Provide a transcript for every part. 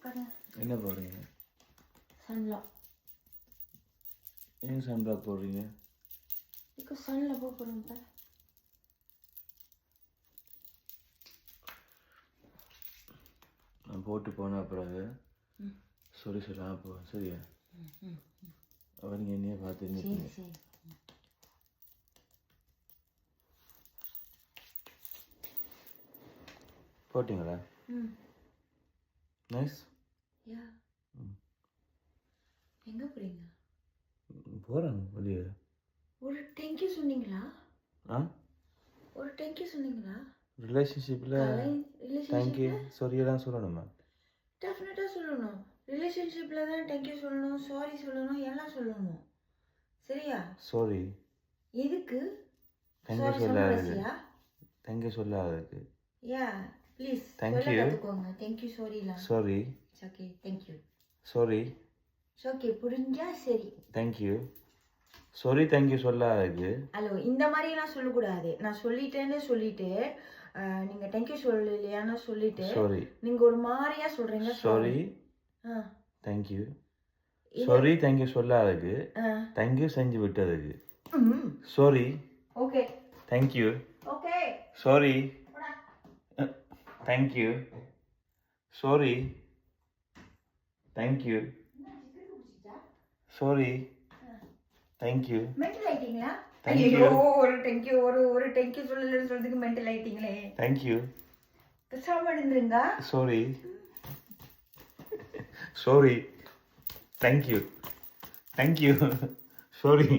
என்ன போடுறீங்க? சன்லாக். ஏன் சன்லாக் போடுறீங்க? இதுக்கு சன்ல போகிறோம் இப்போ. நான் போட்டு போன பிறகு சொல்லாமல் போவேன். சரியா? அவன் நீங்கள் என்னையே பார்த்து நிற்பீங்க. சரி. போட்டிங்களா? நைஸ். யா. எங்கே போகிறீங்க? போகிறேன் வெளியே. ஒரு தேங்க்யூ சொன்னீங்களா? ஒரு தேங்க்யூ சொன்னீங்களா? ரிலேஷன்ஷிப்பில் தேங்க்யூ சாரியெல்லாம் சொல்லணுமா? டெஃபினட்டாக சொல்லணும். ரிலேஷன்ஷிப்பில் தான் தேங்க்யூ சொல்லணும், சாரி சொல்லணும், எல்லாம் சொல்லணும். சரியா? சாரி. எதுக்கு? தேங்க்யூ சொல்லாதது. தேங்க்யூ சொல்லாததுக்கு. யா ப்ளீஸ் தேங்க்யூ கற்றுக்கோங்க. தேங்க்யூ சாரிலாம். Sorry. It's okay. Thank you. Sorry. It's okay. புரிஞ்சா சரி. தேங்க்யூ. சாரி தேங்க்யூ சொல்லாததுக்கு. ஹலோ, இந்த மாதிரிலாம் சொல்லக்கூடாது. நான் சொல்லிட்டேன்னு சொல்லிட்டு நீங்கள் தேங்க்யூ சொல்லலையான்னு சொல்லிட்டு சாரி நீங்கள் ஒரு மாதிரியா சொல்கிறீங்க. சாரி. தேங்க்யூ. சாரி தேங்க்யூ சொல்லாததுக்கு. தேங்க்யூ செஞ்சு விட்டதுக்கு. Sorry. Okay. Thank you. Okay. Sorry. Thank you. Sorry. Thank you. Sorry. Thank you. Mental ஆயிட்டீங்களா? தேங்க்யூ. ஐயோ, ஒரு தேங்க்யூ ஒரு தேங்க்யூ சொல்லலன்னு சொல்றதுக்கு மென்டல் ஆயிட்டீங்களே. தேங்க்யூ. பேசாம இருந்துருங்க. Sorry. Sorry. Thank you. Thank you. Sorry.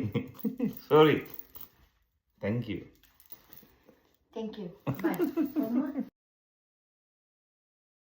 Sorry. Thank you. Thank you. பாய்.